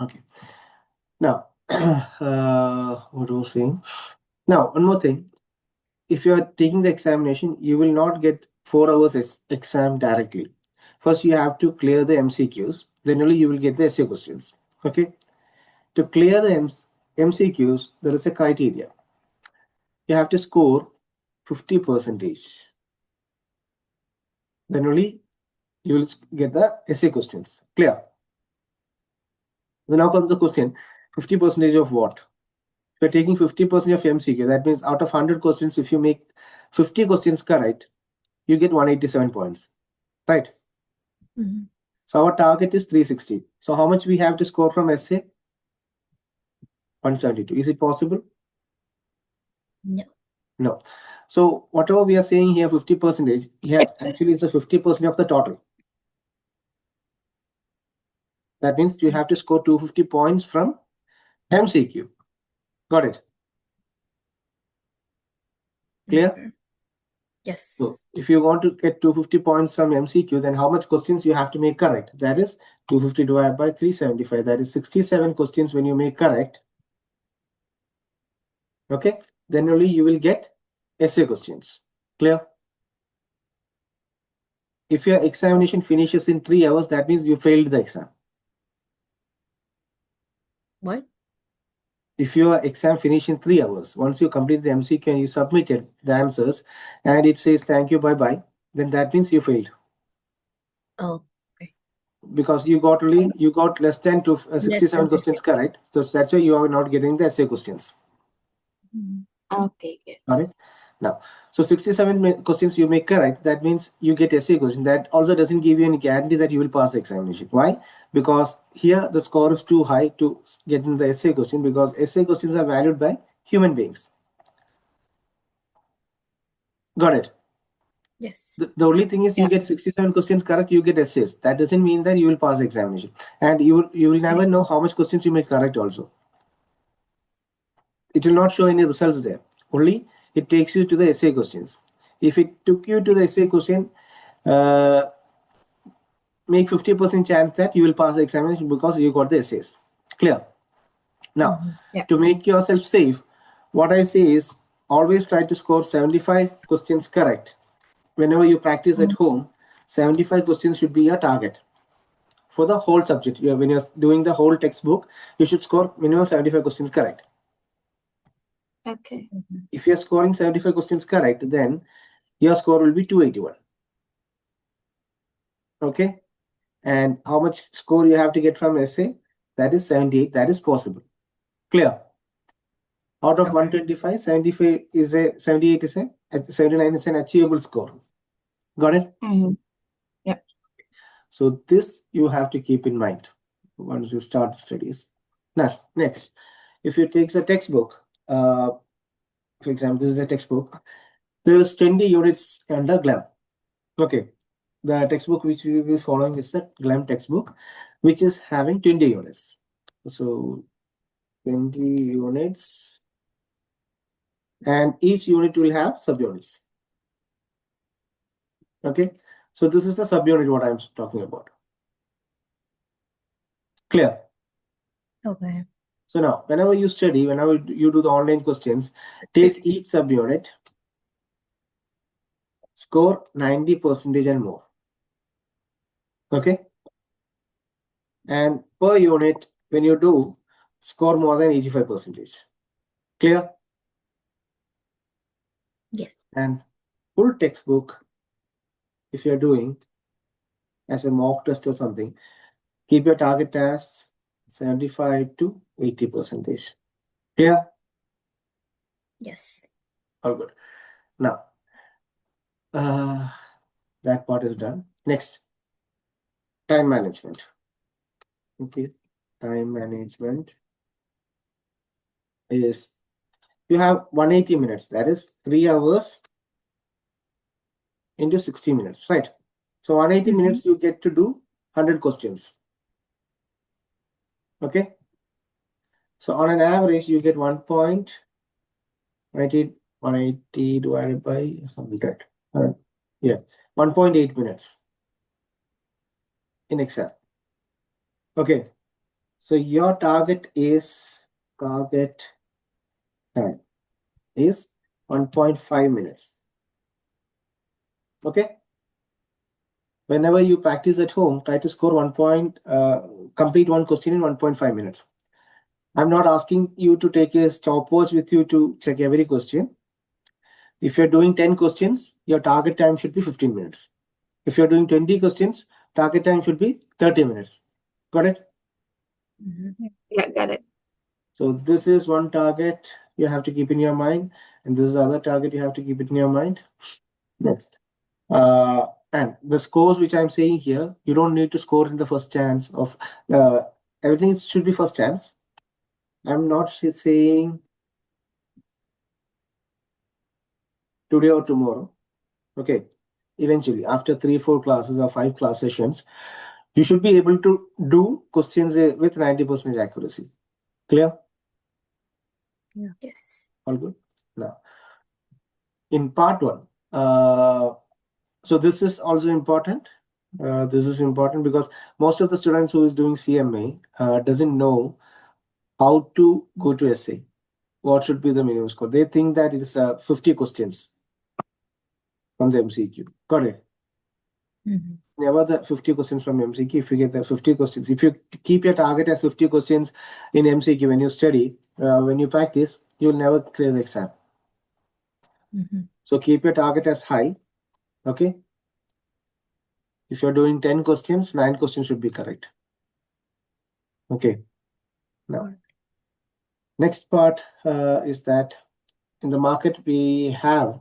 Okay. Now, what was saying? Now, one more thing. If you are taking the examination, you will not get 4 hours exam directly. First, you have to clear the MCQs. Then only you will get the essay questions. Okay. To clear the MCQs, there is a criteria. You have to score 50 percentage. Then only you will get the essay questions. Clear? So now comes the question: 50 percentage of what? If you're taking 50% of MCQ, that means out of 100 questions, if you make 50 questions correct, you get 187 points. Right? Mm-hmm. So our target is 360. So how much we have to score from essay? 172. Is it possible? No. No. So whatever we are saying here, 50%, here actually it's a 50% of the total. That means you have to score 250 points from MCQ. Got it? Clear? Okay. Yes. So if you want to get 250 points from MCQ, then how much questions you have to make correct? That is 250 divided by 375. That is 67 questions when you make correct. Okay? Then only you will get essay questions. Clear? If your examination finishes in 3 hours, that means you failed the exam. What? If your exam finishes in 3 hours, once you complete the MCQ and you submitted the answers and it says thank you, bye-bye, then that means you failed. Oh, okay. Because you got less than 67 questions correct. So that's why you are not getting the essay questions. Okay, yes. Got it? Now, so 67 questions you make correct, that means you get essay question. That also doesn't give you any guarantee that you will pass the examination. Why? Because here the score is too high to get in the essay question, because essay questions are valued by human beings. Got it? Yes. The only thing is you get 67 questions correct, you get essays. That doesn't mean that you will pass the examination. And you will never know how much questions you made correct also. It will not show any results there. Only it takes you to the essay questions. If it took you to the essay question, make 50% chance that you will pass the examination because you got the essays. Clear? Now, to make yourself safe, what I say is always try to score 75 questions correct. Whenever you practice at home, 75 questions should be your target for the whole subject. When you're doing the whole textbook, you should score minimum 75 questions correct. Okay. If you're scoring 75 questions correct, then your score will be 281. Okay? And how much score you have to get from essay? That is 78. That is possible. Clear? Out of 125, 75 is a 78 is a 79 is an achievable score. Got it? Yeah. So this you have to keep in mind once you start the studies. Now, next, if you take the textbook, for example, this is a textbook. There is 20 units under Gleim. Okay. The textbook which we will be following is the Gleim textbook, which is having 20 units. So 20 units. And each unit will have subunits. Okay. So this is the subunit what I'm talking about. Clear? Okay. So now, whenever you study, whenever you do the online questions, take each subunit, score 90% and more. Okay. And per unit, when you do, score more than 85%. Clear? Yes. And full textbook, if you're doing as a mock test or something, keep your target as 75 to 80%. Clear? Yes. All good. Now, that part is done. Next, time management. Okay, time management is you have 180 minutes. That is 3 hours into 60 minutes, right? So 180 minutes you get to do 100 questions. Okay. So on an average, you get 180 divided by something like that. Yeah, 1.8 minutes in Excel. Okay. So your target time is 1.5 minutes. Okay. Whenever you practice at home, try to score complete one question in 1.5 minutes. I'm not asking you to take a stopwatch with you to check every question. If you're doing 10 questions, your target time should be 15 minutes. If you're doing 20 questions, target time should be 30 minutes. Got it? Yeah, got it. So this is one target you have to keep in your mind, and this is other target you have to keep it in your mind. Next. And the scores which I'm saying here, you don't need to score in the first chance of everything should be first chance. I'm not saying today or tomorrow. Okay. Eventually, after 3-4 classes or 5 class sessions, you should be able to do questions with 90% accuracy. Clear? Yes. All good. Now, in part 1, so this is also important. This is important because most of the students who is doing CMA doesn't know how to go to essay. What should be the minimum score? They think that it is 50 questions from the MCQ. Got it? Never the 50 questions from MCQ. If you get the 50 questions, if you keep your target as 50 questions in MCQ when you study, when you practice, you'll never clear the exam. So keep your target as high. Okay. If you're doing 10 questions, 9 questions should be correct. Okay. Now, next part is that in the market we have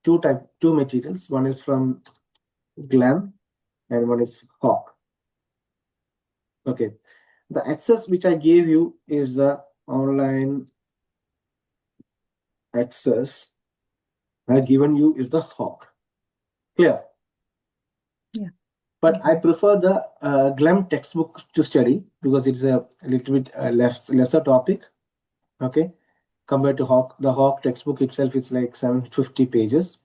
two materials. One is from Gleim and one is Hawk. Okay. The access which I gave you is the online access I have given you is the Hawk. Clear? Yeah. But I prefer the Gleim textbook to study because it's a little bit lesser topic. Okay. Compared to Hawk, the Hawk textbook itself is like 750 pages.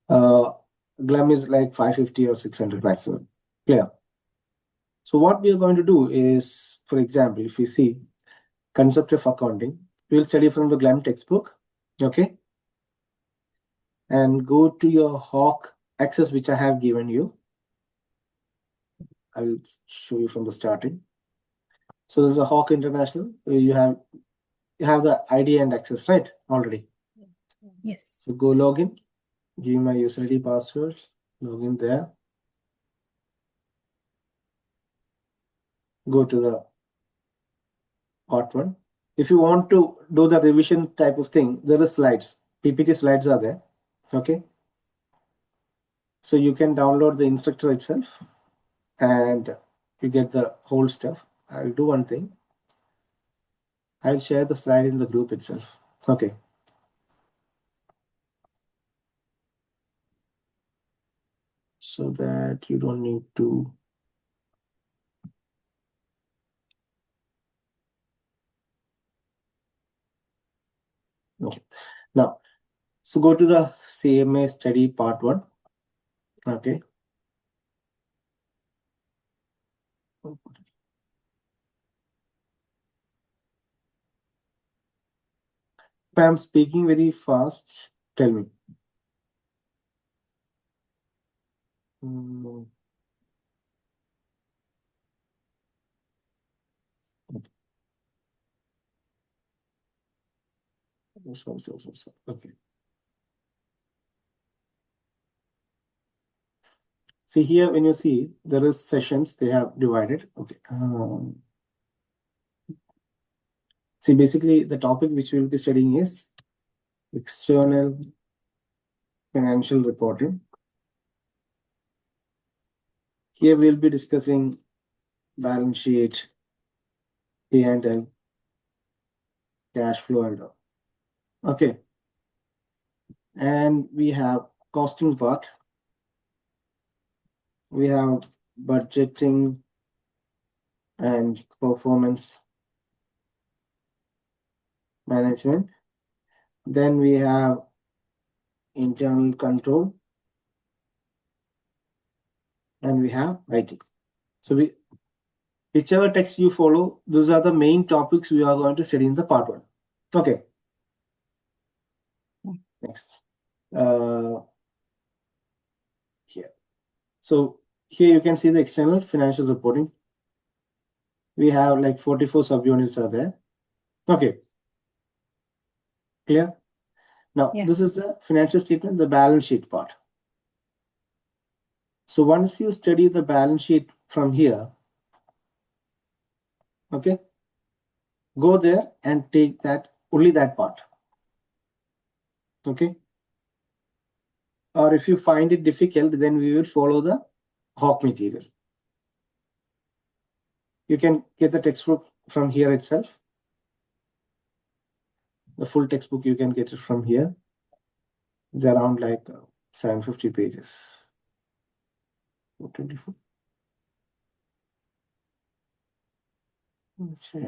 Gleim is like 550 or 600 maximum. Clear? So what we are going to do is, for example, if we see concept of accounting, we will study from the Gleim textbook. Okay. And go to your Hawk access which I have given you. I will show you from the starting. So this is a Hawk International. You have the ID and access, right? Already. Yes. So go login, give my user ID password, login there. Go to the part 1. If you want to do the revision type of thing, there are slides. PPT slides are there. Okay. So you can download the instructor itself and you get the whole stuff. I'll do one thing. I'll share the slide in the group itself. Okay. So that you don't need to. Okay. Now, so go to the CMA study part 1. Okay. If I'm speaking very fast, tell me. Okay. See here, when you see, there is sessions they have divided. Okay. See, basically, the topic which we will be studying is external financial reporting. Here we'll be discussing balance sheet, P&L, cash flow, and all. Okay. And we have costing part. We have budgeting and performance management. Then we have internal control. And we have IT. So Whichever text you follow, those are the main topics we are going to study in the part 1. Okay. Next. Here. So here you can see the external financial reporting. We have like 44 subunits are there. Okay. Clear? Now, Yeah. this is the financial statement, the balance sheet part. So once you study the balance sheet from here, okay, go there and take that, only that part. Okay. Or if you find it difficult, then we will follow the Hawk material. You can get the textbook from here itself. The full textbook you can get it from here. It's around like 750 pages. 24. Let's check.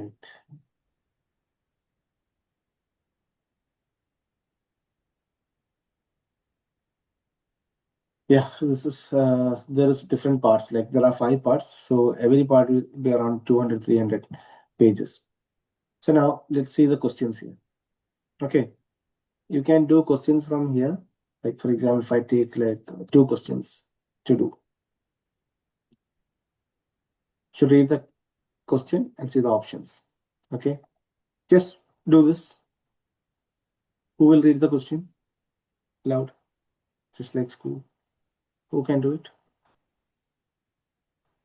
Yeah, this is there is different parts. Like there are 5 parts, so every part will be around 200, 300 pages. So now let's see the questions here. Okay, you can do questions from here. Like for example, if I take like 2 questions to do, should read the question and see the options. Okay, just do this. Who will read the question loud? Just like school. Who can do it?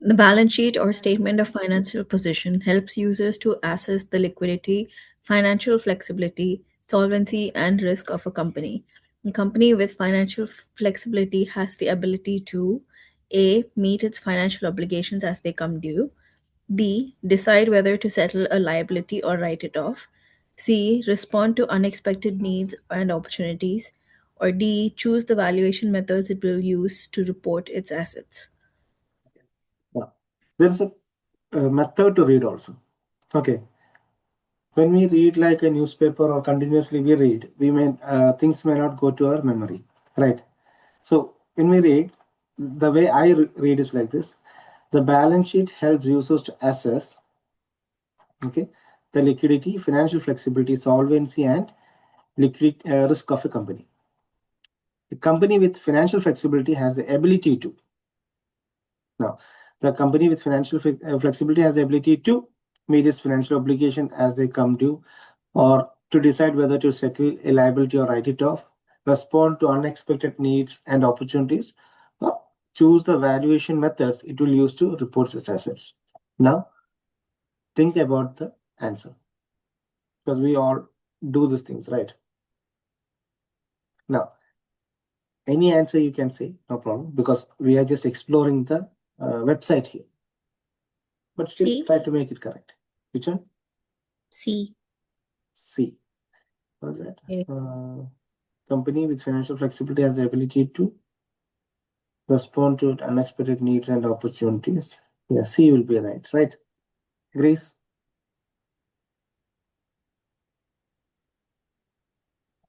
The balance sheet or statement of financial position helps users to assess the liquidity, financial flexibility, solvency, and risk of a company. A company with financial flexibility has the ability to A. Meet its financial obligations as they come due, B. Decide whether to settle a liability or write it off, C. Respond to unexpected needs and opportunities, or D. Choose the valuation methods it will use to report its assets. Now, there's a method to read also. Okay. When we read like a newspaper or continuously we read, we may things may not go to our memory, right? So when we read, the way I read is like this: the balance sheet helps users to assess, okay, the liquidity, financial flexibility, solvency, and liquid risk of a company. A company with financial flexibility has the ability to. Now, the company with financial flexibility has the ability to meet its financial obligation as they come due, or to decide whether to settle a liability or write it off, respond to unexpected needs and opportunities, or choose the valuation methods it will use to report its assets. Now, think about the answer, because we all do these things, right? Now, any answer you can say, no problem, because we are just exploring the website here. But still, C. try to make it correct. Which one? C. C. What is that? A. Company with financial flexibility has the ability to respond to unexpected needs and opportunities. Yeah, C will be right. Right? Grace?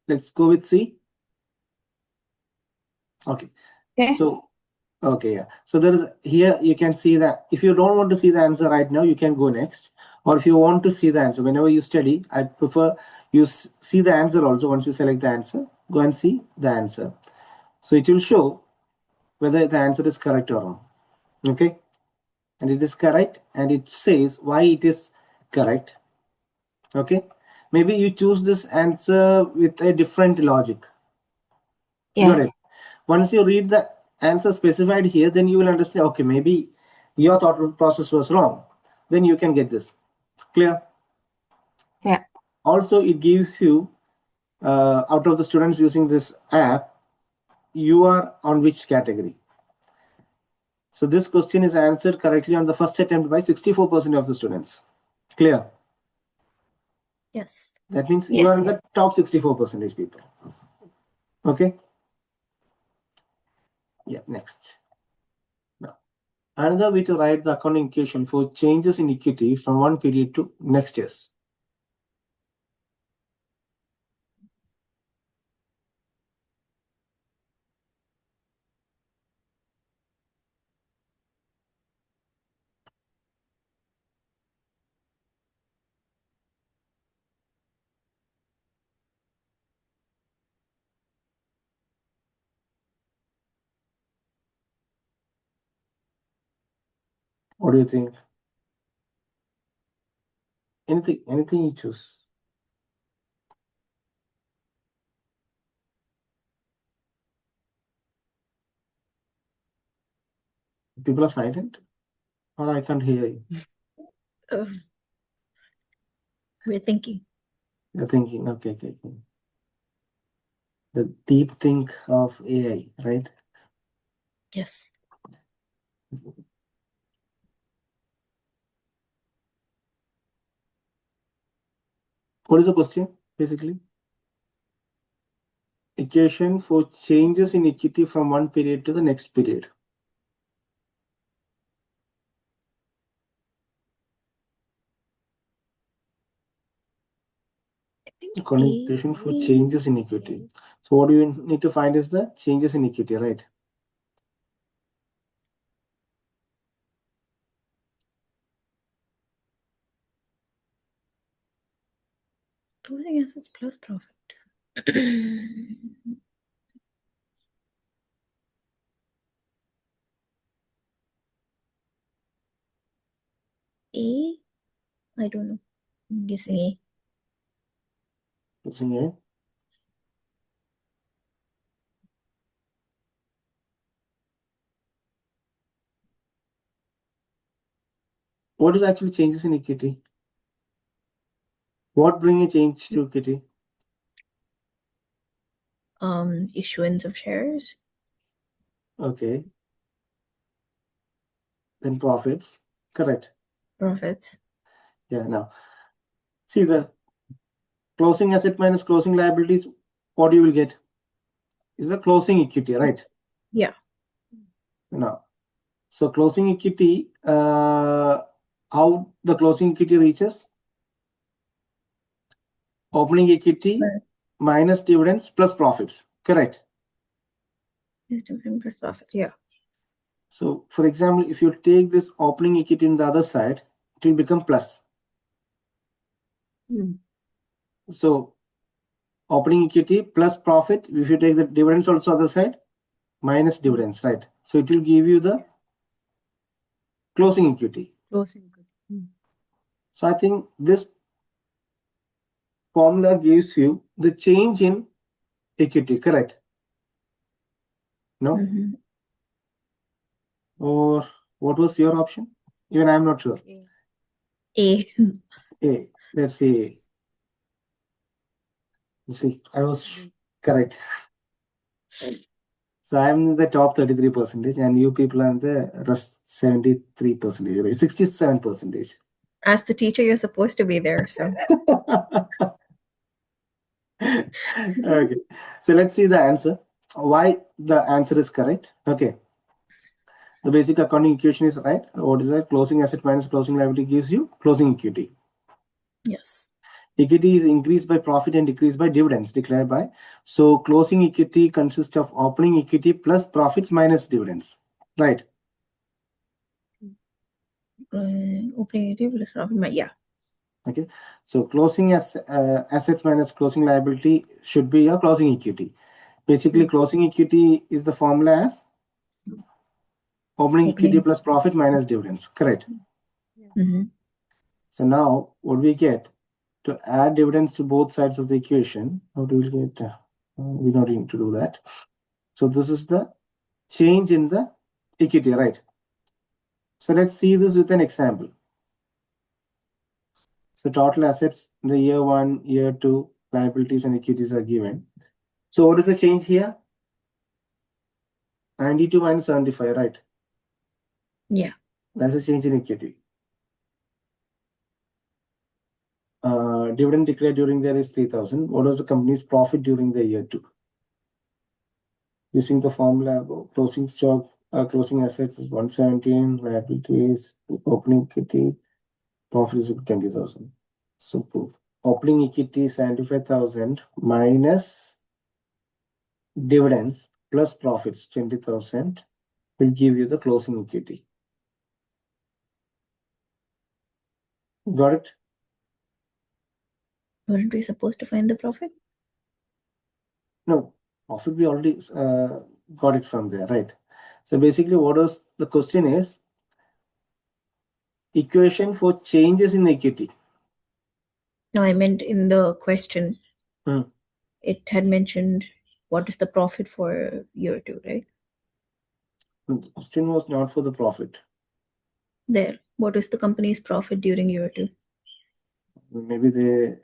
Let's go with C. Okay. Okay. So, okay, yeah. So there is here you can see that if you don't want to see the answer right now, you can go next. Or if you want to see the answer, whenever you study, I prefer you see the answer also. Once you select the answer, go and see the answer. So it will show whether the answer is correct or wrong. Okay. And it is correct, and it says why it is correct. Okay. Maybe you choose this answer with a different logic. Got Yeah. it? Once you read the answer specified here, then you will understand, okay, maybe your thought process was wrong. Then you can get this. Clear? Yeah. Also, it gives you, out of the students using this app, you are on which category. So this question is answered correctly on the first attempt by 64% of the students. Clear? Yes. That means you are in Yes. the top 64% people. Okay. Yeah, next. Now, another way to write the accounting equation for changes in equity from one period to next is. What do you think? Anything you choose. People are silent, or I can't hear you. Uh, we're thinking. You're thinking, okay. The deep think of AI, right? Yes. What is the question, basically? Equation for changes in equity from one period to the next period. I think Equation for changes in equity. So what do you need to find is the changes in equity, right? Closing assets plus profit. A? I don't know. I'm guessing A. Guessing A. What is actually changes in equity? What bring a change to equity? Issuance of shares. Okay. Then profits. Correct. Profits. Yeah. Now, see the closing asset minus closing liabilities. What you will get is the closing equity, right? Yeah. Now, so closing equity. How the closing equity reaches? Opening equity minus dividends plus profits. Correct. Dividend plus profit. Yeah. So, for example, if you take this opening equity in the other side, it will become plus. So, opening equity plus profit, if you take the dividends also other side, minus dividends, right? So, it will give you the closing equity. So, I think this formula gives you the change in equity, correct? No? Mhm. Or what was your option? Even I am not sure. A. A. Let's see. See, I was correct. So I'm in the top 33%, and you people are in the rest 73%, right? 67%. As the teacher, you're supposed to be there. So Okay. So let's see the answer. Why the answer is correct. Okay. The basic accounting equation is right. What is that? Closing asset minus closing liability gives you closing equity. yes. Equity is increased by profit and decreased by dividends declared by. So closing equity consists of opening equity plus profits minus dividends. Right. Opening equity plus profit. Yeah. Okay. So closing assets minus closing liability should be your closing equity. Basically, closing equity is the formula as opening equity plus profit minus dividends. Correct. Mhm. So now what we get to add dividends to both sides of the equation, how do we get? We don't need to do that. So this is the change in the equity, right? So let's see this with an example. So total assets in the year 1, year 2, liabilities and equities are given. So what is the change here? 92 minus 75, right? Yeah. That's a change in equity. Dividend declared during the year is 3,000. What was the company's profit during the year 2? Using the formula, closing stock, closing assets is 117, liabilities, opening equity, profit is 20,000. So proof. Opening equity is 75,000 minus dividends plus profits 20,000 will give you the closing equity. Got it? Weren't we supposed to find the profit? No, profit we already got it from there, right? So basically, what was the question is equation for changes in equity. No, I meant in the question. Hmm. It had mentioned what is the profit for year 2, right? The question was not for the profit. There. What is the company's profit during year 2? Maybe they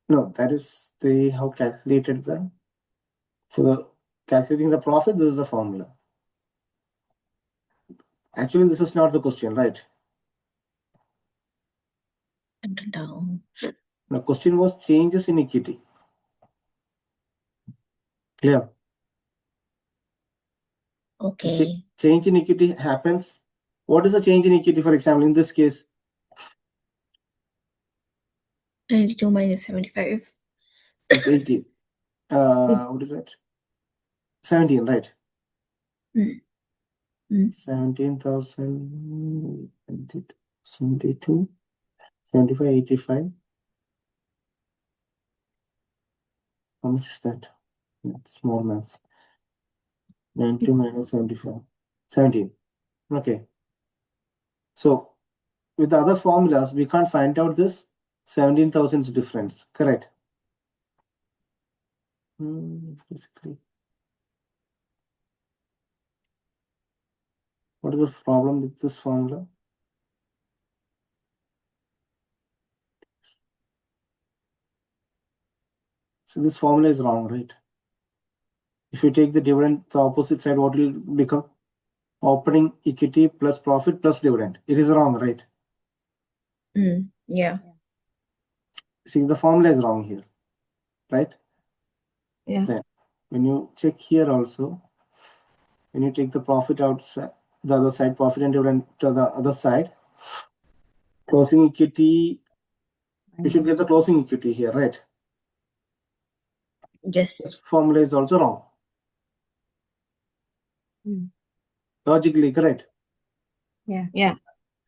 no, that is they have calculated the for the calculating the profit. This is the formula. Actually, this is not the question, right? And down. The question was changes in equity. Clear? Okay. Change in equity happens. What is the change in equity? For example, in this case, 92 minus 75. it's 18. What is that? 17, right? 17,000, 72, 75, 85. How much is that? That's more maths. 90 minus 75. 17. Okay. So with the other formulas, we can't find out this 17,000's difference. Correct? Basically. What is the problem with this formula? So this formula is wrong, right? If you take the dividend, the opposite side, what will become? Opening equity plus profit plus dividend. It is wrong, right? Yeah. See, the formula is wrong here, right? Yeah. Then when you check here also, when you take the profit outside, the other side, profit and dividend to the other side, closing equity, you should get the closing equity here, right? Yes. This formula is also wrong. Logically correct. Yeah. Yeah.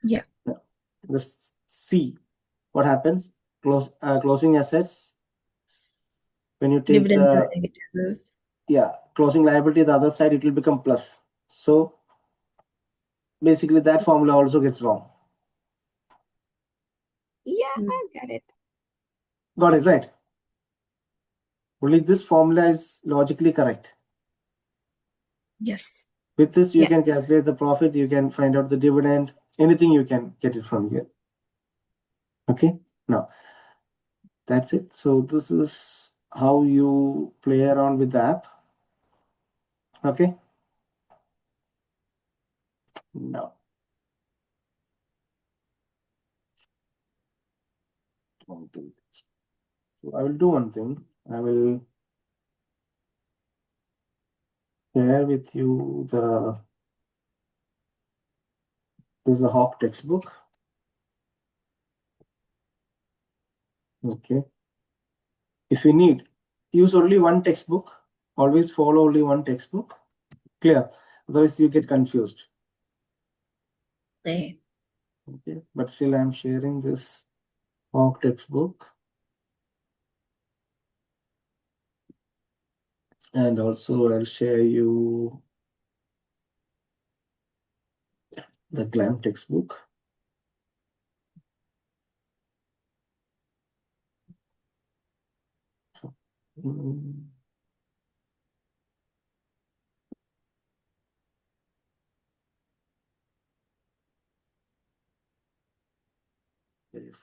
Yeah. Let's see what happens. Closing assets. When you take Dividends are the negative. closing liability, the other side, it will become plus. So basically that formula also gets wrong. Yeah, I got it. Got it, right? Only this formula is logically correct. Yes. With this, you Yeah. can calculate the profit, you can find out the dividend, anything you can get it from here. Okay, now that's it. So this is how you play around with the app. Okay, now so I will do one thing. I will share with you this is the Hawk textbook. Okay, if you need, use only one textbook. Always follow only one textbook. Clear? Otherwise, you get confused. Okay. Okay, but still, I'm sharing this Hawk textbook. And also I'll share you the Gleim textbook. So,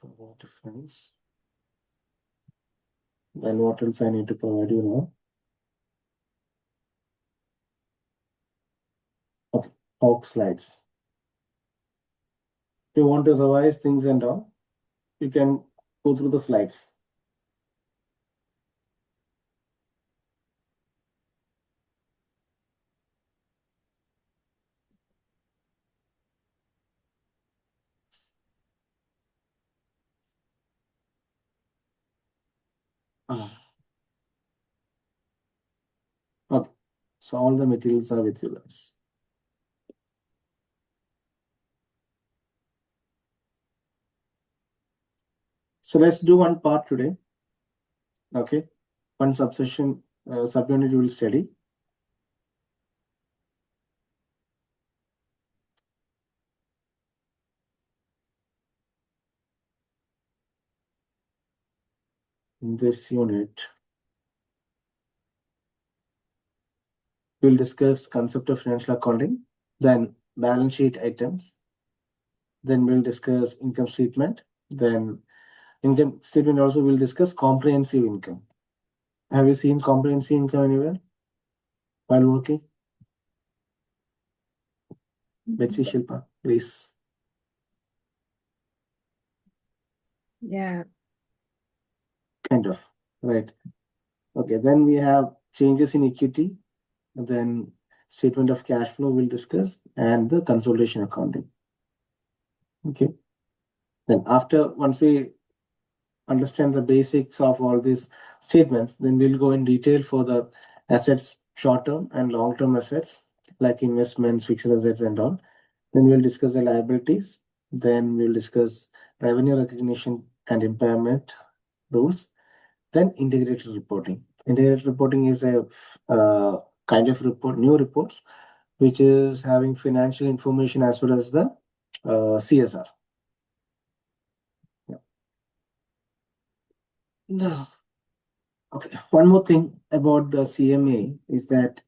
for difference. Then what else I need to provide you now? Okay, Hawk slides. If you want to revise things and all, you can go through the slides. Okay, so all the materials are with you guys. So let's do one part today. Okay, one subsection, subunit you will study. in this unit, we'll discuss concept of financial accounting, then balance sheet items, then we'll discuss income statement, then income statement also we'll discuss comprehensive income. Have you seen comprehensive income anywhere while working? Betsy, Shilpa, please. Yeah. Kind of, right? Okay, then we have changes in equity, then statement of cash flow we'll discuss, and the consolidation accounting. Okay, then once we understand the basics of all these statements, then we'll go in detail for the assets, short-term and long-term assets, like investments, fixed assets and all. Then we'll discuss the liabilities. Then we'll discuss revenue recognition and impairment rules. Then integrated reporting. Integrated reporting is a kind of report, new reports, which is having financial information as well as the CSR. Yeah. No. Okay. One more thing about the CMA is that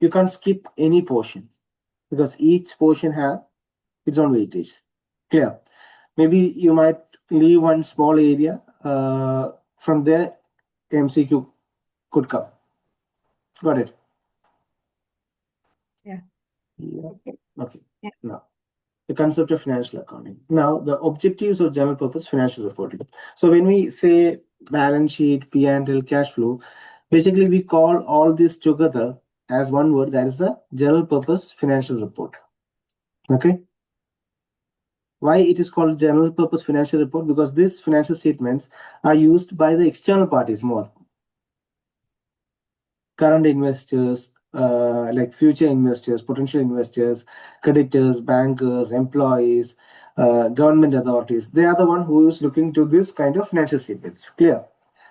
you can't skip any portion because each portion has its own weightage. Clear? Maybe you might leave one small area. From there, MCQ could come. Got it? Yeah. Okay. Yeah. Now, the concept of financial accounting. Now, the objectives of general purpose financial reporting. So when we say balance sheet, P&L, cash flow, basically we call all this together as one word, that is the general purpose financial report. Okay. Why it is called general purpose financial report? Because these financial statements are used by the external parties more. Current investors, like future investors, potential investors, creditors, bankers, employees, government authorities. They are the one who is looking to this kind of financial statements. Clear?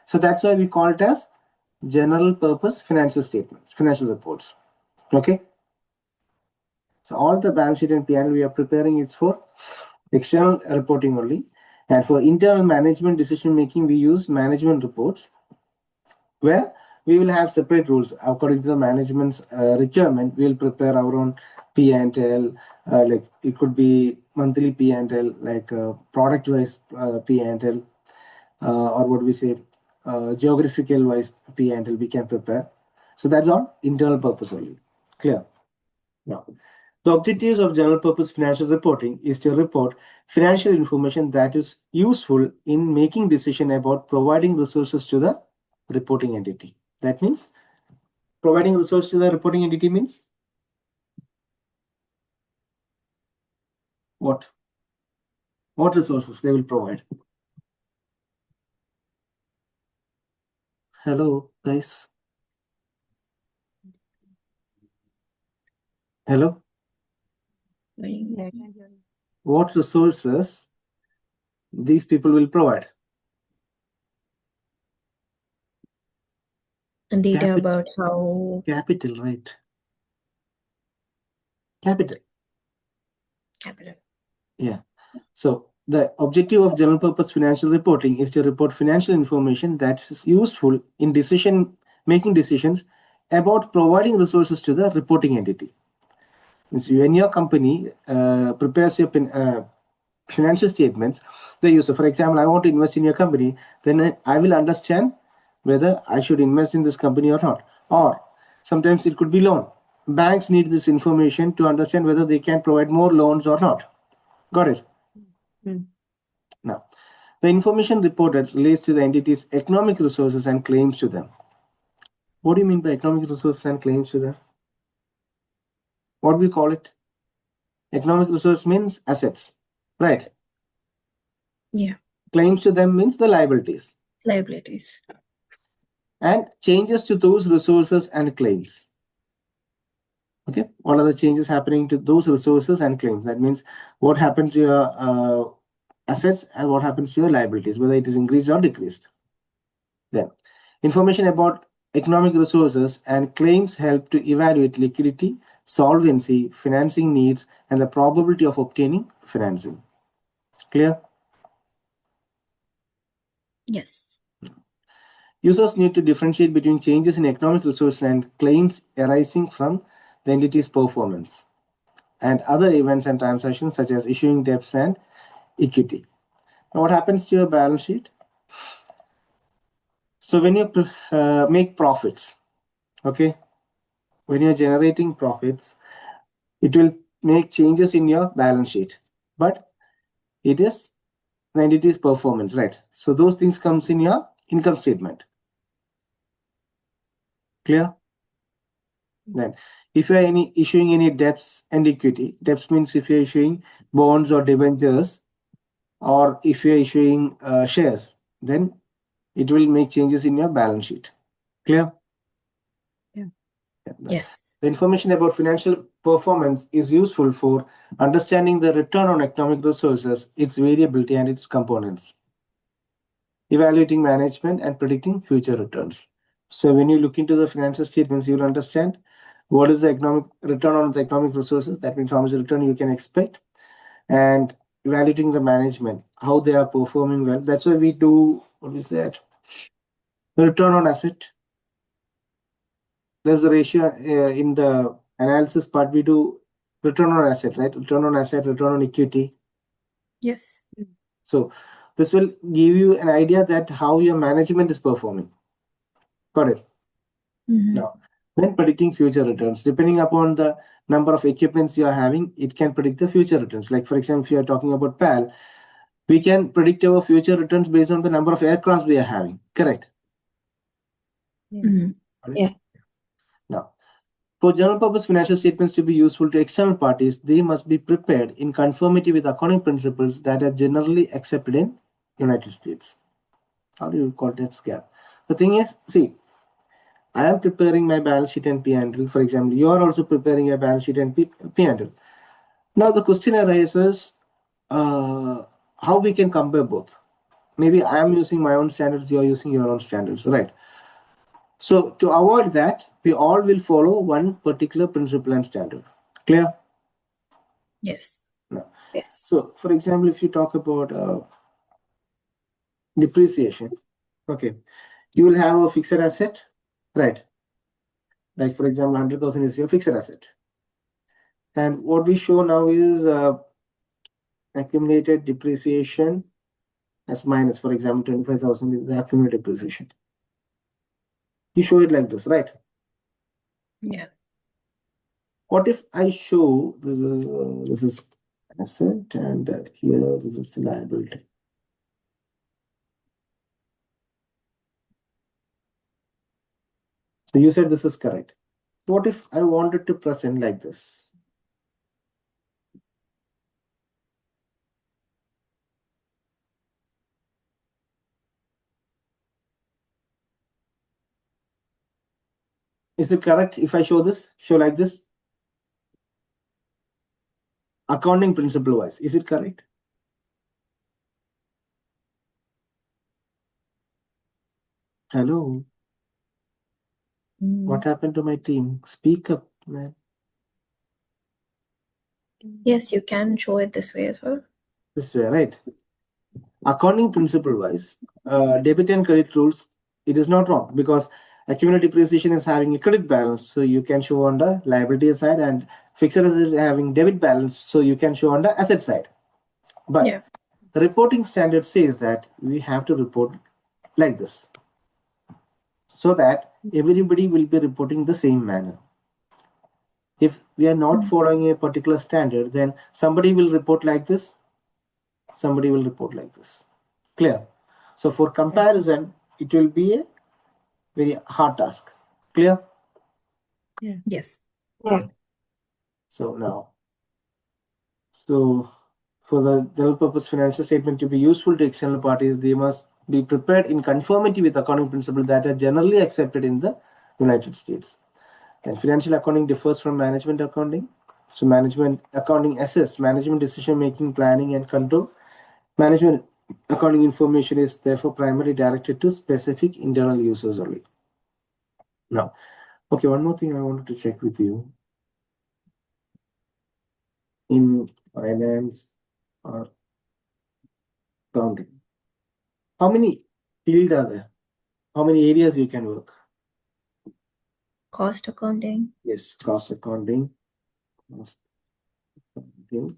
So that's why we call it as general purpose financial statements, financial reports. Okay. So all the balance sheet and P&L we are preparing is for external reporting only. And for internal management decision making, we use management reports where we will have separate rules according to the management's requirement. We'll prepare our own P&L, like it could be monthly P&L, like product wise P&L, or what we say, geographical wise P&L we can prepare. So that's all internal purpose only. Clear? Now, the objectives of general purpose financial reporting is to report financial information that is useful in making decision about providing resources to the reporting entity. That means providing resource to the reporting entity means what? What resources they will provide? Hello, guys. Hello. Yeah. What resources these people will provide? And data Capital. about how Capital, right? Capital. Yeah. So the objective of general purpose financial reporting is to report financial information that is useful in making decisions about providing resources to the reporting entity. Means when your company prepares your financial statements, they use. So for example, I want to invest in your company, then I will understand whether I should invest in this company or not. Or sometimes it could be loan. Banks need this information to understand whether they can provide more loans or not. Got it? Now, the information reported relates to the entity's economic resources and claims to them. What do you mean by economic resources and claims to them? What do we call it? Economic resource means assets, right? Yeah. Claims to them means the liabilities. Liabilities. And changes to those resources and claims. Okay, what are the changes happening to those resources and claims? That means what happens to your assets and what happens to your liabilities, whether it is increased or decreased. Then, information about economic resources and claims help to evaluate liquidity, solvency, financing needs, and the probability of obtaining financing. Clear? Yes. Users need to differentiate between changes in economic resources and claims arising from the entity's performance and other events and transactions such as issuing debts and equity. Now, what happens to your balance sheet? So when you make profits, okay, when you're generating profits, it will make changes in your balance sheet, but it is the entity's performance, right? So those things comes in your income statement. Clear? Then, if you are issuing any debts and equity, debts means if you're issuing bonds or debentures, or if you're issuing shares, then it will make changes in your balance sheet. Clear? Yeah. Yes. The information about financial performance is useful for understanding the return on economic resources, its variability, and its components, evaluating management, and predicting future returns. So when you look into the financial statements, you'll understand what is the economic return on the economic resources. That means how much return you can expect, and evaluating the management, how they are performing well. That's why we do, what is that? Return on asset. There's a ratio in the analysis part. We do return on asset, right? Return on asset, return on equity. Yes. So this will give you an idea that how your management is performing. Got it? Now, when predicting future returns, depending upon the number of equipments you are having, it can predict the future returns. Like, for example, if you are talking about PAL, we can predict our future returns based on the number of aircrafts we are having. Correct? Yeah. Now, for general purpose financial statements to be useful to external parties, they must be prepared in conformity with accounting principles that are generally accepted in United States. How do you call that gap? The thing is, see, I am preparing my balance sheet and P&L. For example, you are also preparing a balance sheet and P&L. Now the question arises, how we can compare both? Maybe I am using my own standards, you are using your own standards, right? So to avoid that, we all will follow one particular principle and standard. Clear? Yes. No. Yes. So, for example, if you talk about depreciation, okay, you will have a fixed asset, right? Like, for example, 100,000 is your fixed asset. And what we show now is accumulated depreciation as minus, for example, 25,000 is the accumulated depreciation. You show it like this, right? Yeah. What if I show this is asset and here this is liability? So you said this is correct. What if I wanted to present like this? Is it correct if I show this? Show like this? Accounting principle wise, is it correct? Hello? What happened to my team? Speak up, man. Yes, you can show it this way as well. This way, right? Accounting principle wise, debit and credit rules, it is not wrong because accumulated depreciation is having a credit balance, so you can show on the liability side, and fixed asset is having debit balance, so you can show on the asset side. But Yeah. the reporting standard says that we have to report like this, so that everybody will be reporting the same manner. If we are not following a particular standard, then somebody will report like this, somebody will report like this. Clear? So for comparison, it will be a very hard task. Clear? Yes. Yeah. So now, so for the general purpose financial statement to be useful to external parties, they must be prepared in conformity with accounting principles that are generally accepted in the United States. And financial accounting differs from management accounting. So management accounting assists management decision making, planning, and control. Management accounting information is therefore primarily directed to specific internal users only. Now, okay, one more thing I wanted to check with you. In finance or accounting, how many fields are there? how many areas you can work? Cost accounting. Yes, cost accounting. Cost accounting.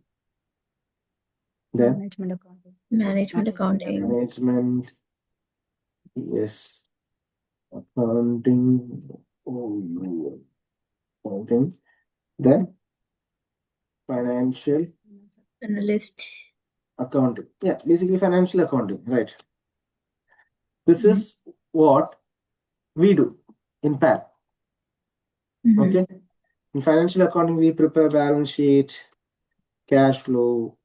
Then Management accounting. Management accounting. management. Yes, accounting. Oh, accounting. Then financial Analyst. accounting. Yeah, basically financial accounting, right? This Mhm. is what we do in PAL. Mhm. Okay. In financial accounting, we prepare balance sheet, cash flow,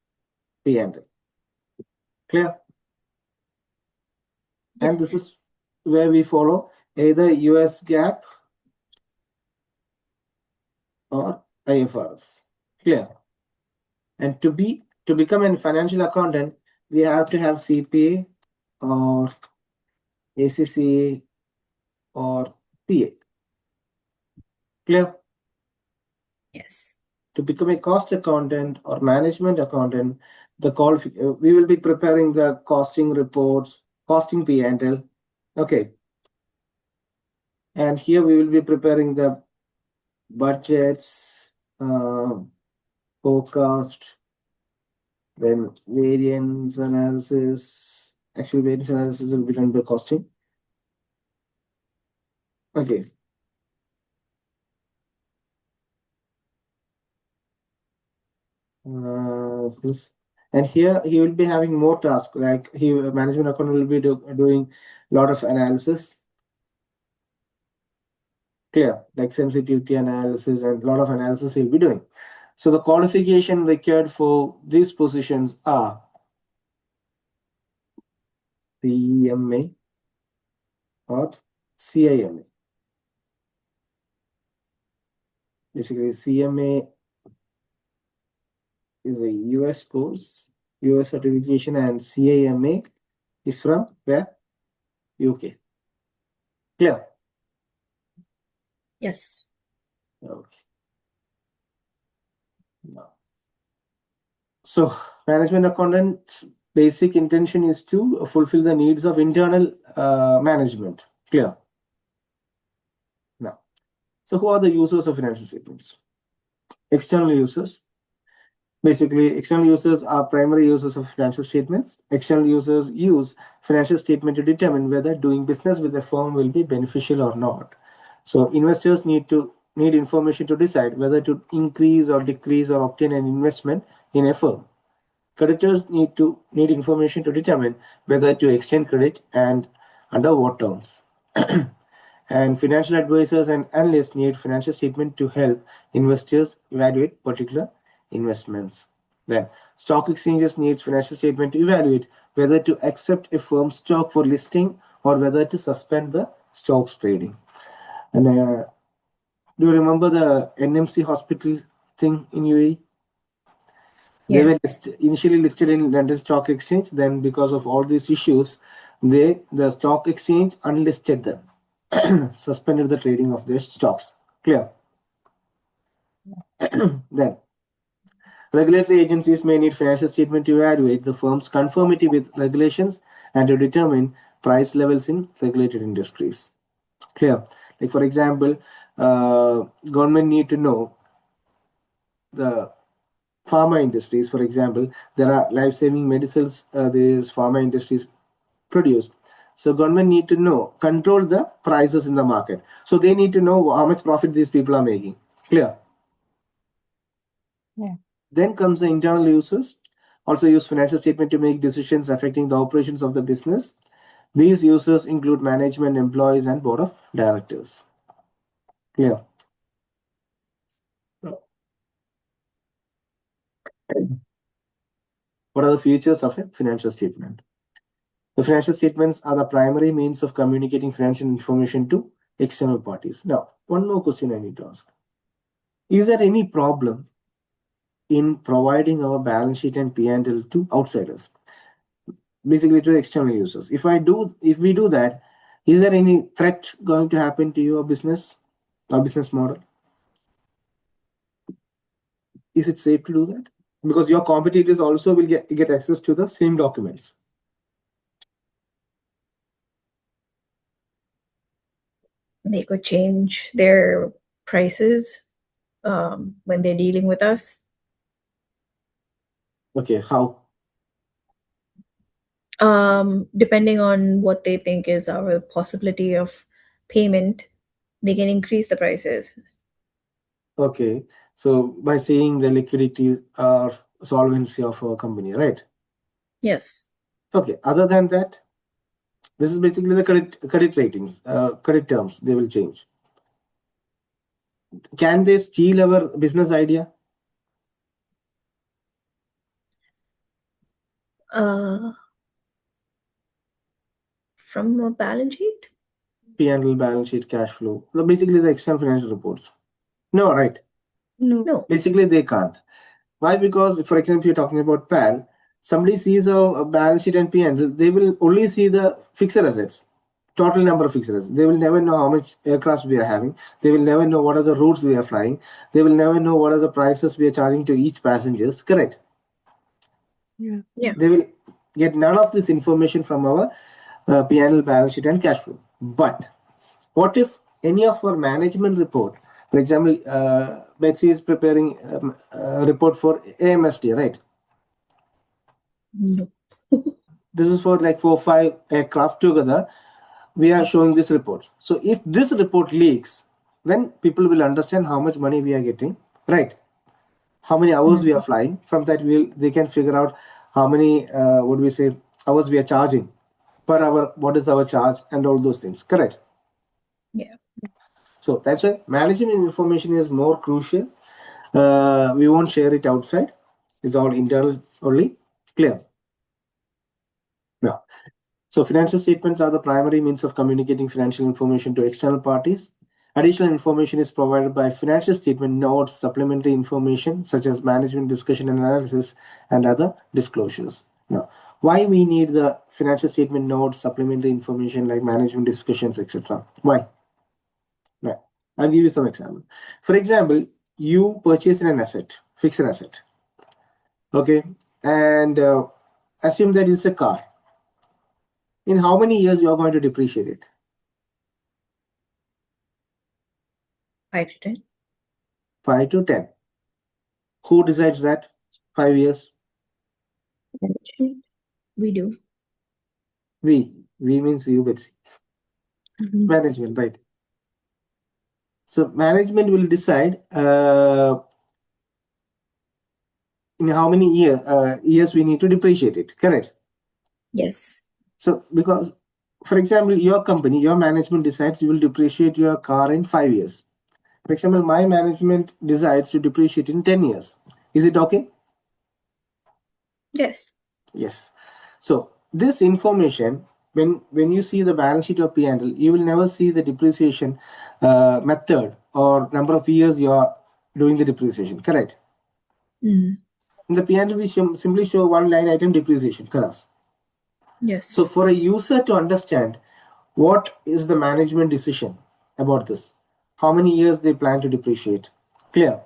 P&L. Clear? And this Yes. is where we follow either US GAAP or IFRS. Clear? And to become a financial accountant, we have to have CPA or ACCA or PA. Clear? Yes. To become a cost accountant or management accountant, we will be preparing the costing reports, costing P&L. Okay. And here we will be preparing the budgets, forecast, then variance analysis. Actually, variance analysis will be done by costing. Okay. This and here he will be having more tasks, like management account will be doing a lot of analysis. Clear, like sensitivity analysis and a lot of analysis he'll be doing. So the qualification required for these positions are CMA or CIMA. Basically, CMA is a US course, US certification, and CIMA is from where? UK. Clear? Yes. Okay. Now, so management accountant's basic intention is to fulfill the needs of internal management. Clear? Now, so who are the users of financial statements? External users. Basically, external users are primary users of financial statements. External users use financial statement to determine whether doing business with a firm will be beneficial or not. So investors need information to decide whether to increase or decrease or obtain an investment in a firm. Creditors need information to determine whether to extend credit and under what terms. And financial advisors and analysts need financial statement to help investors evaluate particular investments. Then stock exchanges needs financial statement to evaluate whether to accept a firm's stock for listing or whether to suspend the stocks trading. And do you remember the NMC hospital thing in UAE? They Yeah. were initially listed in London Stock Exchange. Then, because of all these issues, the stock exchange unlisted them, suspended the trading of their stocks. Clear? Then, regulatory agencies may need financial statement to evaluate the firm's conformity with regulations and to determine price levels in regulated industries. Clear? Like for example, government need to know the pharma industries. For example, there are life-saving medicines these pharma industries produce. So government need to control the prices in the market. So they need to know how much profit these people are making. Clear? Yeah. Then comes the internal users. Also use financial statement to make decisions affecting the operations of the business. These users include management, employees, and board of directors. Clear? What are the features of a financial statement? The financial statements are the primary means of communicating financial information to external parties. Now, one more question I need to ask. Is there any problem in providing our balance sheet and P&L to outsiders, basically to external users? If we do that, is there any threat going to happen to your business or business model? Is it safe to do that? Because your competitors also will get access to the same documents. They could change their prices when they're dealing with us. Okay, how? Depending on what they think is our possibility of payment, they can increase the prices. Okay, so by saying the liquidity or solvency of a company, right? Yes. Okay, other than that, this is basically the credit ratings, credit terms, they will change. Can they steal our business idea? Uh, from a balance sheet? P&L, balance sheet, cash flow. So basically the external financial reports. No, right. No. No. Basically they can't. Why? Because, for example, you're talking about PAL, somebody sees a balance sheet and P&L, they will only see the fixed assets, total number of fixed assets. They will never know how much aircraft we are having. They will never know what are the routes we are flying. They will never know what are the prices we are charging to each passengers. Correct? Yeah. Yeah. They will get none of this information from our P&L, balance sheet and cash flow. But what if any of our management report, for example, Betsy is preparing a report for AMST, right? No. This is for like 4 5 aircraft together. We are showing this report. So if this report leaks, then people will understand how much money we are getting, right? How many hours we are flying. From that, they can figure out how many what do we say hours we are charging per hour. What is our charge and all those things. Correct. Yeah. So that's why management information is more crucial. We won't share it outside. It's all internal only. Clear. Now, so financial statements are the primary means of communicating financial information to external parties. Additional information is provided by financial statement notes, supplementary information such as management discussion and analysis, and other disclosures. Now, why we need the financial statement notes, supplementary information like management discussions, etc. Why? Right. I'll give you some example. For example, you purchase an asset, fixed asset. Okay, and assume that it's a car. In how many years you are going to depreciate it? 5 to 10. 5 to 10. Who decides that? 5 years. We do. We means you, Betsy. Management, right? So management will decide in how many years we need to depreciate it. Correct. Yes. So because, for example, your company, your management decides you will depreciate your car in 5 years. For example, my management decides to depreciate in 10 years. Is it okay? Yes. Yes. So this information, when you see the balance sheet of P&L, you will never see the depreciation method or number of years you are doing the depreciation. Correct. Mm. In the P&L, we simply show one line item depreciation. Correct. Yes. So for a user to understand what is the management decision about this, how many years they plan to depreciate, clear.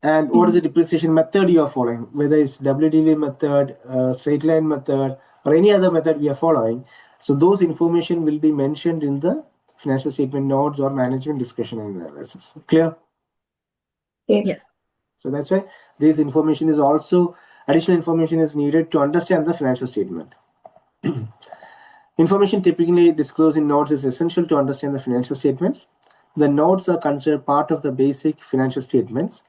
And what is the depreciation method you are following, whether it's WDV method, straight line method, or any other method we are following. So those information will be mentioned in the financial statement notes or management discussion and analysis. Clear? Yes. So that's why this information is also, additional information is needed to understand the financial statement. Information typically disclosed in notes is essential to understand the financial statements. The notes are considered part of the basic financial statements.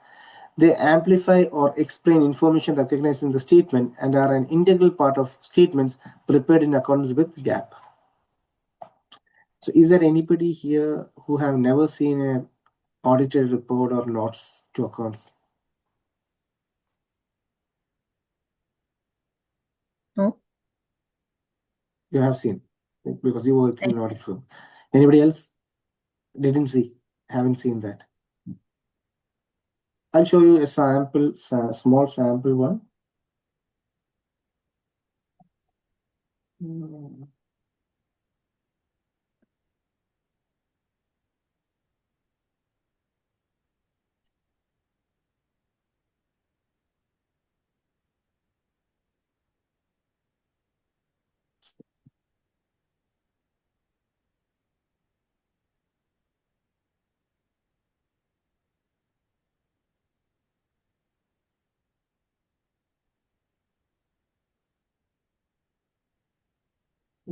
They amplify or explain information recognized in the statement and are an integral part of statements prepared in accordance with GAAP. So is there anybody here who have never seen an audited report or notes to accounts? No. You have seen because you work in an audit firm. Anybody else didn't see, haven't seen that? I'll show you a sample, small sample one.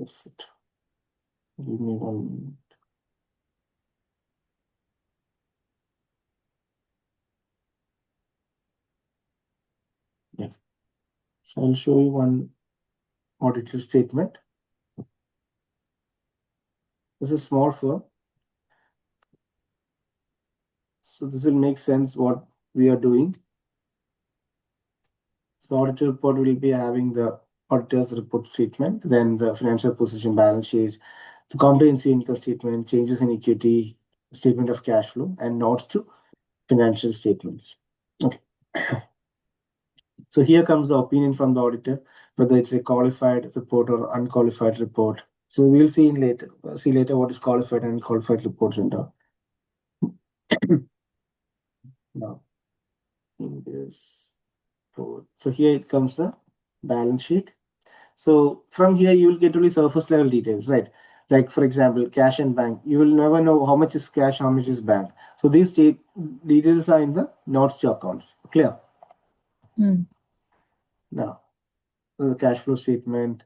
Exit. Give me 1 minute. Yeah. So I'll show you one auditor statement. This is small firm. So this will make sense what we are doing. So auditor report will be having the auditor's report statement, then the financial position balance sheet, the comprehensive income statement, changes in equity, statement of cash flow, and notes to financial statements. Okay. So here comes the opinion from the auditor, whether it's a qualified report or unqualified report. So we'll see later what is qualified and unqualified reports and all. Now, in this report. So here it comes the balance sheet. So from here you will get only surface level details, right? Like for example, cash and bank. You will never know how much is cash, how much is bank. So these details are in the notes to accounts. Clear? Now, the cash flow statement.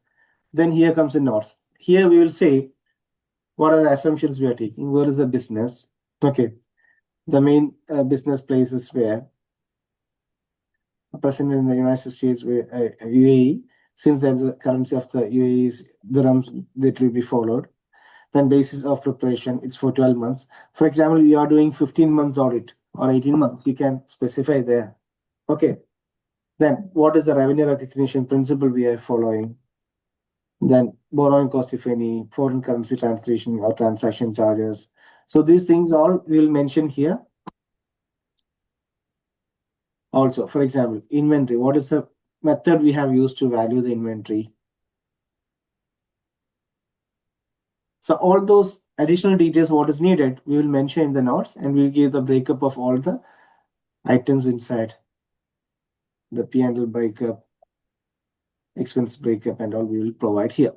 Then here comes the notes. Here we will say what are the assumptions we are taking. Where is the business? Okay. The main business places where present in the United States, UAE, since that's the currency of the UAE's dirhams that will be followed. Then basis of preparation, it's for 12 months. For example, you are doing 15 months audit or 18 months, you can specify there. Okay. Then what is the revenue recognition principle we are following? Then borrowing cost, if any, foreign currency translation or transaction charges. So these things all we will mention here. Also, for example, inventory. What is the method we have used to value the inventory? So all those additional details, what is needed, we will mention in the notes, and we'll give the breakup of all the items inside. The P&L breakup, expense breakup, and all we will provide here.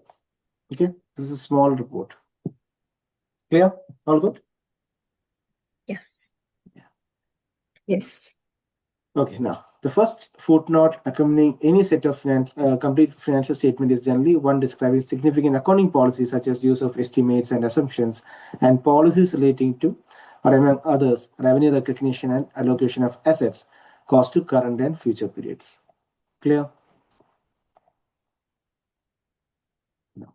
Okay, this is a small report. Clear? All good? Yes. Yes. Okay, now the first footnote accompanying any set of complete financial statement is generally one describing significant accounting policies such as use of estimates and assumptions and policies relating to, or among others, revenue recognition and allocation of assets, cost to current and future periods. Clear? No.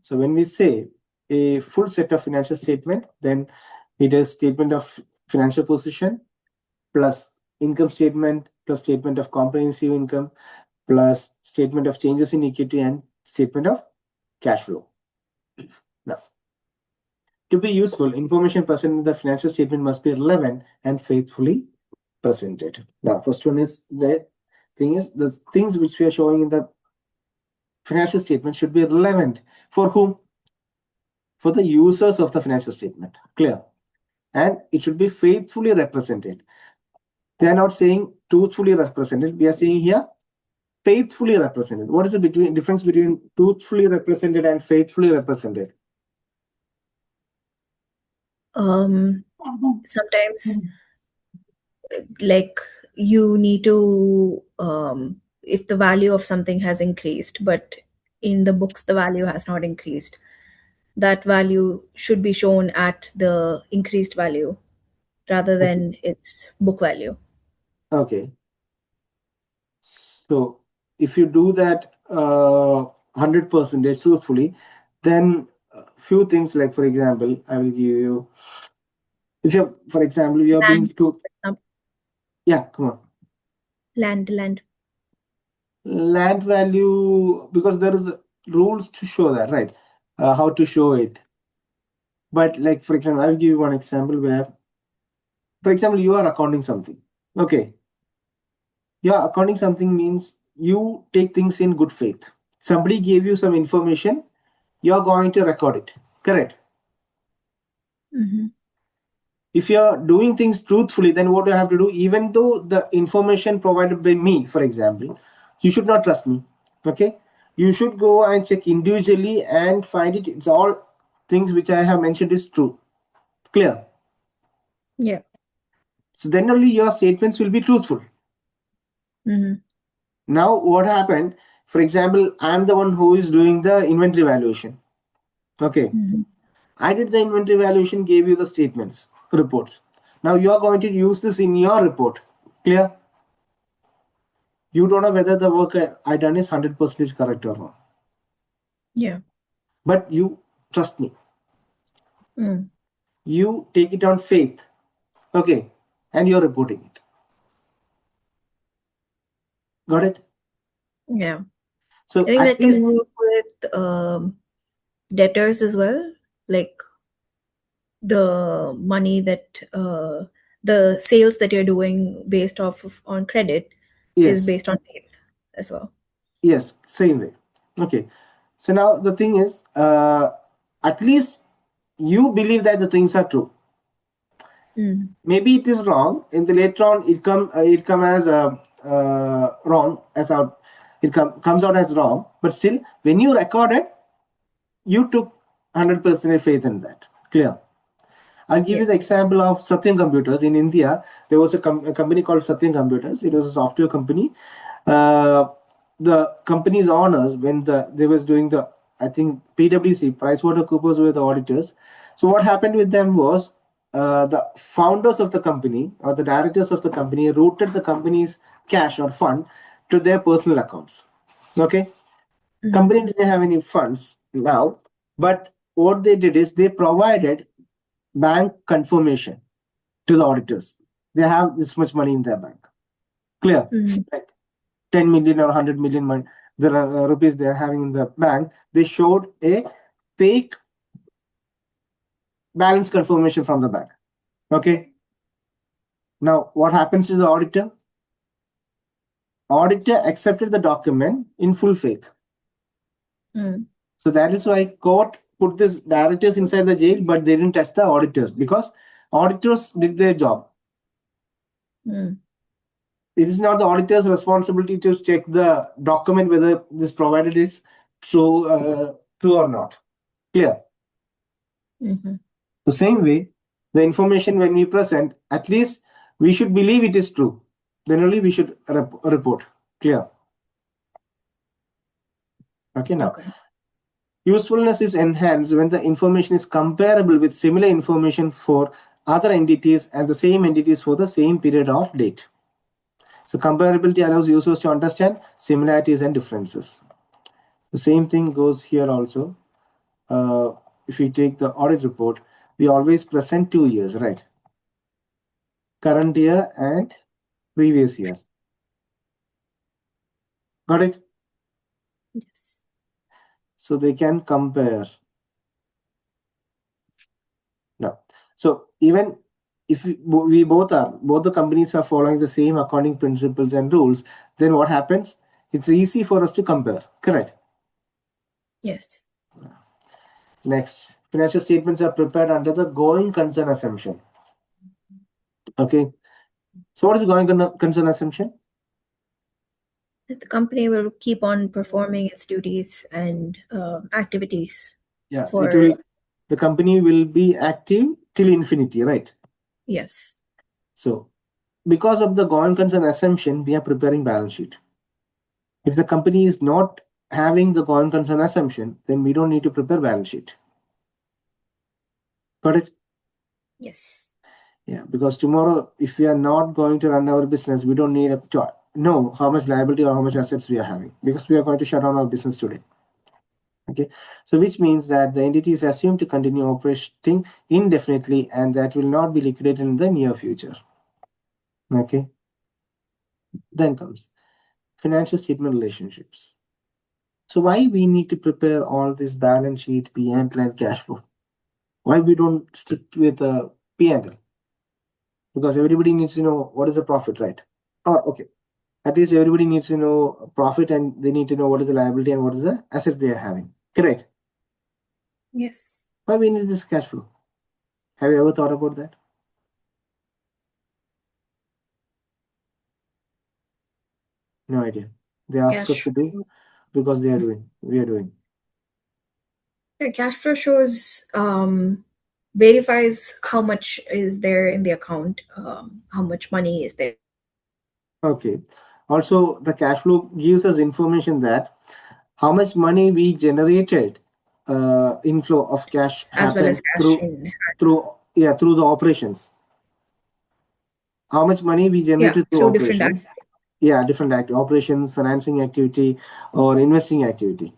So when we say a full set of financial statement, then it is statement of financial position plus income statement plus statement of comprehensive income plus statement of changes in equity and statement of cash flow. Now, to be useful, information presented in the financial statement must be relevant and faithfully presented. Now, first one is the things which we are showing in the financial statement should be relevant for whom? For the users of the financial statement. Clear? And it should be faithfully represented. They are not saying truthfully represented. We are saying here faithfully represented. What is the difference between truthfully represented and faithfully represented? Sometimes like you need to if the value of something has increased but in the books the value has not increased, that value should be shown at the increased value rather than its book value. Okay. So if you do that 100% truthfully, then few things like, for example, I will give you, if you, for example, you are being Land, to, yeah, come on. land. Land value, because there is rules to show that, right? How to show it. But like, for example, I'll give you one example where, for example, you are accounting something. Okay. Yeah, accounting something means you take things in good faith. Somebody gave you some information, you're going to record it. Correct? Mm-hmm. If you're doing things truthfully, then what do you have to do? Even though the information provided by me, for example, you should not trust me. Okay? You should go and check individually and find it. It's all things which I have mentioned is true. Clear? Yeah. So then only your statements will be truthful. Mm-hmm. Now, what happened? For example, I'm the one who is doing the inventory valuation. Okay. Mhm. I did the inventory valuation, gave you the statements, reports. Now you are going to use this in your report. Clear? You don't know whether the work I done is 100% correct or not. Yeah. But you trust me. Mm. You take it on faith. Okay. And you're reporting it. Got it? Yeah. I So think at that can least, work with debtors as well. Like the money that the sales that you're doing based off of on credit is yes, based on faith as well. yes, same way. Okay. So now the thing is, at least you believe that the things are true. Mm. Maybe it is wrong. In the later on, it come as wrong as out. Comes out as wrong. But still, when you record it, you took 100% faith in that. Clear. I'll give Yeah. you the example of Satyam Computers in India. There was a company called Satyam Computers. It was a software company. Uh, the company's owners, when they was doing the, I think PwC, PricewaterhouseCoopers were the auditors. So what happened with them was the founders of the company or the directors of the company routed the company's cash or fund to their personal accounts. Okay, Mm. company didn't have any funds now, but what they did is they provided bank confirmation to the auditors. They have this much money in their bank. Clear. Mm. Like 10 million or 100 million money, the rupees they are having in the bank. They showed a fake balance confirmation from the bank. Okay. Now, what happens to the auditor? Auditor accepted the document in full faith. Mm. So that is why court put this directors inside the jail, but they didn't touch the auditors because auditors did their job. Mm. It is not the auditor's responsibility to check the document whether this provided is true or not. Clear. Mhm. The same way, the information when we present, at least we should believe it is true. Then only we should report. Clear. Okay. Now, Okay. usefulness is enhanced when the information is comparable with similar information for other entities and the same entities for the same period or date. So comparability allows users to understand similarities and differences. The same thing goes here also. If we take the audit report, we always present 2 years, right? Current year and previous year. Got it? Yes. So they can compare. Now, so even if we both the companies are following the same accounting principles and rules, then what happens? It's easy for us to compare. Correct. Yes. Next, financial statements are prepared under the going concern assumption. Okay. So what is going concern assumption? Yes, the company will keep on performing its duties and activities Yeah, it for will. The company will be active till infinity, right? yes. So, because of the going concern assumption, we are preparing balance sheet. If the company is not having the going concern assumption, then we don't need to prepare balance sheet. Got it? Yes. Yeah, because tomorrow, if we are not going to run our business, we don't need to know how much liability or how much assets we are having because we are going to shut down our business today. Okay, so which means that the entity is assumed to continue operating indefinitely and that will not be liquidated in the near future. Okay, then comes financial statement relationships. So why we need to prepare all this balance sheet, P&L, and cash flow? Why we don't stick with a P&L? Because everybody needs to know what is the profit, right? Or okay, at least everybody needs to know profit and they need to know what is the liability and what is the assets they are having. Correct. Yes. Why we need this cash flow? Have you ever thought about that? No idea. They ask us Cash to do because they are doing. We are doing. cash flow shows verifies how much is there in the account, how much money is there. Okay. Also, the cash flow gives us information that how much money we generated, inflow of cash As well as happened cash in. through the operations. How much money we Yeah, generated through through different operations. Yeah, different operations, financing activity, or investing activity.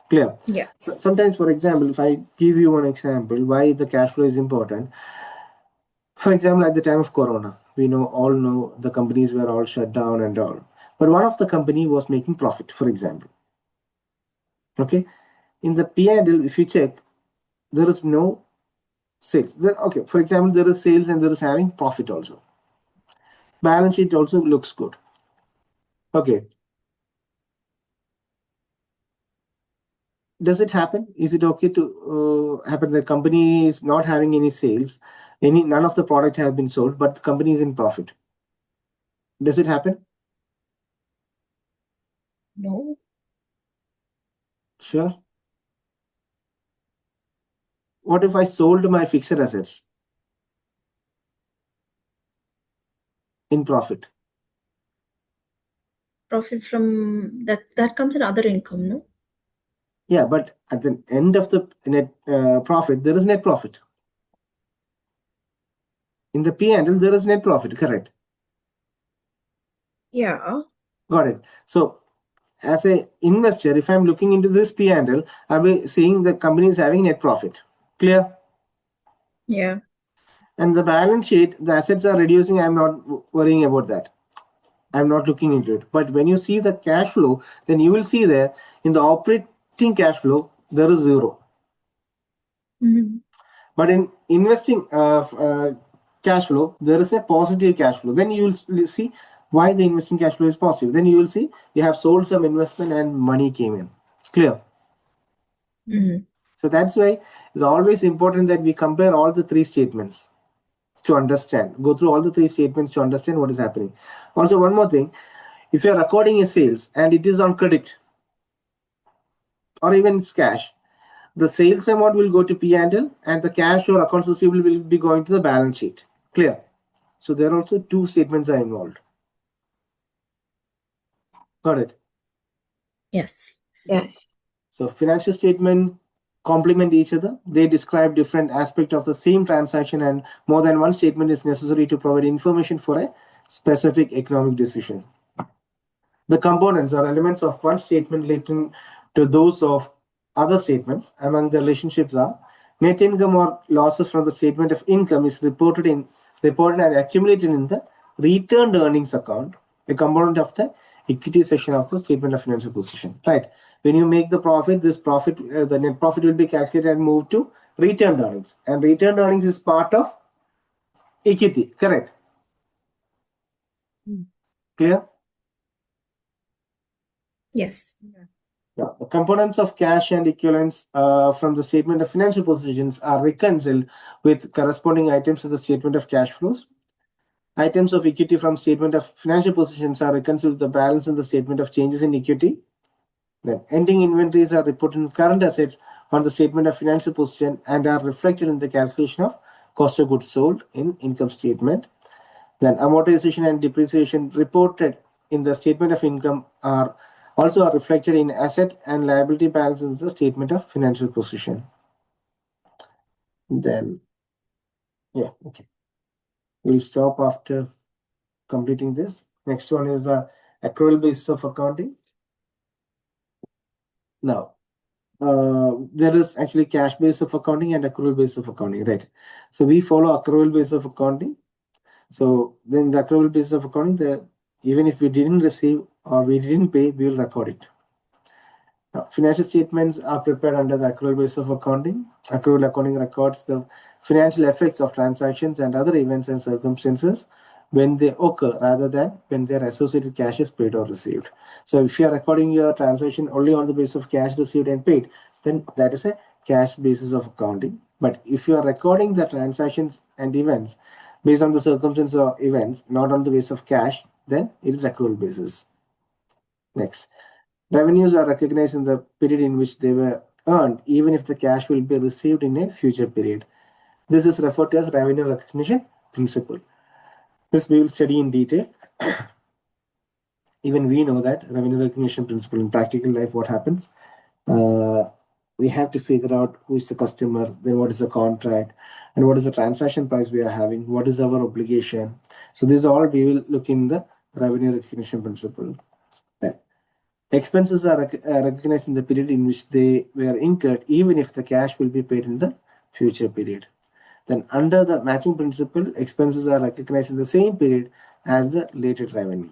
Clear. Yeah. So sometimes, for example, if I give you one example why the cash flow is important. For example, at the time of Corona, we all know the companies were all shut down and all. But one of the company was making profit, for example. Okay. In the P&L, if you check, there is no sales. Okay, for example, there is sales and there is having profit also. Balance sheet also looks good. Okay. Does it happen? Is it okay to happen? The company is not having any sales, none of the product have been sold, but the company is in profit. Does it happen? No. Sure. What if I sold my fixed assets in profit? Profit from that comes in other income, no? Yeah, but at the end of the net profit, there is net profit. In the P&L, there is net profit, correct? Yeah. Got it. So as a investor, if I'm looking into this P&L, I'll be seeing the company is having net profit. Clear? Yeah. And the balance sheet, the assets are reducing. I'm not worrying about that. I'm not looking into it. But when you see the cash flow, then you will see there in the operating cash flow, there is zero. Mm-hmm. But in investing cash flow, there is a positive cash flow. Then you will see why the investing cash flow is positive. Then you will see you have sold some investment and money came in. Clear? Mm-hmm. So that's why it's always important that we compare all the three statements to understand. Go through all the three statements to understand what is happening. Also, one more thing. If you're recording a sales and it is on credit or even it's cash, the sales amount will go to P&L and the cash or accounts receivable will be going to the balance sheet. Clear? So there are also two statements are involved. Got it? Yes. Yes. So financial statement complement each other. They describe different aspects of the same transaction and more than one statement is necessary to provide information for a specific economic decision. The components or elements of one statement relating to those of other statements among the relationships are net income or losses from the statement of income is reported and accumulated in the returned earnings account, a component of the equity section of the statement of financial position. Right. When you make the profit, this profit, the net profit will be calculated and moved to returned earnings. And returned earnings is part of equity. Correct. Clear? Yes. Yeah. The components of cash and equivalents from the statement of financial positions are reconciled with corresponding items in the statement of cash flows. Items of equity from statement of financial positions are reconciled with the balance in the statement of changes in equity. Then ending inventories are reported in current assets on the statement of financial position and are reflected in the calculation of cost of goods sold in income statement. Then amortization and depreciation reported in the statement of income are also reflected in asset and liability balances in the statement of financial position. Then, yeah, okay. We'll stop after completing this. Next one is the accrual basis of accounting. Now, there is actually cash base of accounting and accrual base of accounting, right? So we follow accrual base of accounting. So then the accrual basis of accounting, even if we didn't receive or we didn't pay, we will record it. Now, financial statements are prepared under the accrual basis of accounting. Accrual accounting records the financial effects of transactions and other events and circumstances when they occur rather than when their associated cash is paid or received. So if you are recording your transaction only on the basis of cash received and paid, then that is a cash basis of accounting. But if you are recording the transactions and events based on the circumstances or events, not on the basis of cash, then it is accrual basis. Next. Revenues are recognized in the period in which they were earned, even if the cash will be received in a future period. This is referred to as revenue recognition principle. This we will study in detail. even we know that revenue recognition principle in practical life, what happens? Uh, we have to figure out who is the customer, then what is the contract, and what is the transaction price we are having, what is our obligation. So this all we will look in the revenue recognition principle. Then expenses are recognized in the period in which they were incurred, even if the cash will be paid in the future period. Then under the matching principle, expenses are recognized in the same period as the related revenue.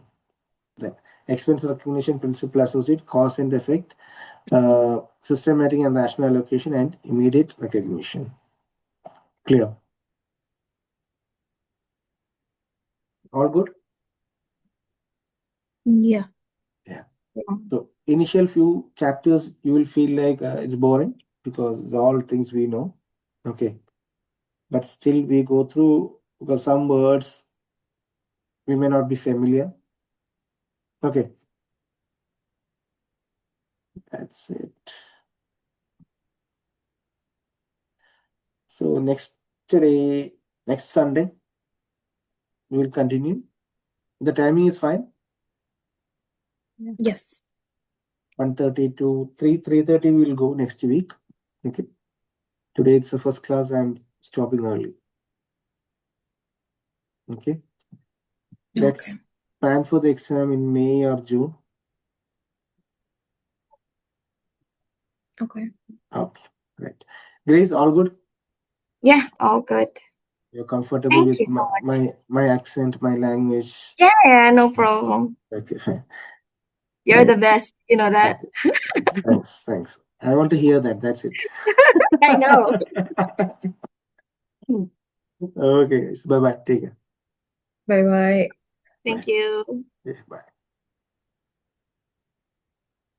Then expense recognition principle associate cause and effect, systematic and rational allocation, and immediate recognition. Clear? All good? Yeah. Yeah. Yeah. So initial few chapters you will feel like it's boring because it's all things we know. Okay. But still we go through because some words we may not be familiar. Okay. That's it. So next Sunday, we will continue. The timing is fine. Yes. 1:30 to 3:30 we will go next week. Okay. Today it's the first class. I'm stopping early. Okay. Let's Okay. plan for the exam in May or June. Okay. Okay. Right. Grace, all good? Yeah, all good. You're comfortable Thank with you so much. my accent, my language? Yeah, no problem. Okay, fine. You're Right. the best. You know that. Okay. Thanks. I want to hear that. That's it. I know. Okay, guys. Bye bye. Take care. Bye bye. Thank Bye. you. Yeah, bye.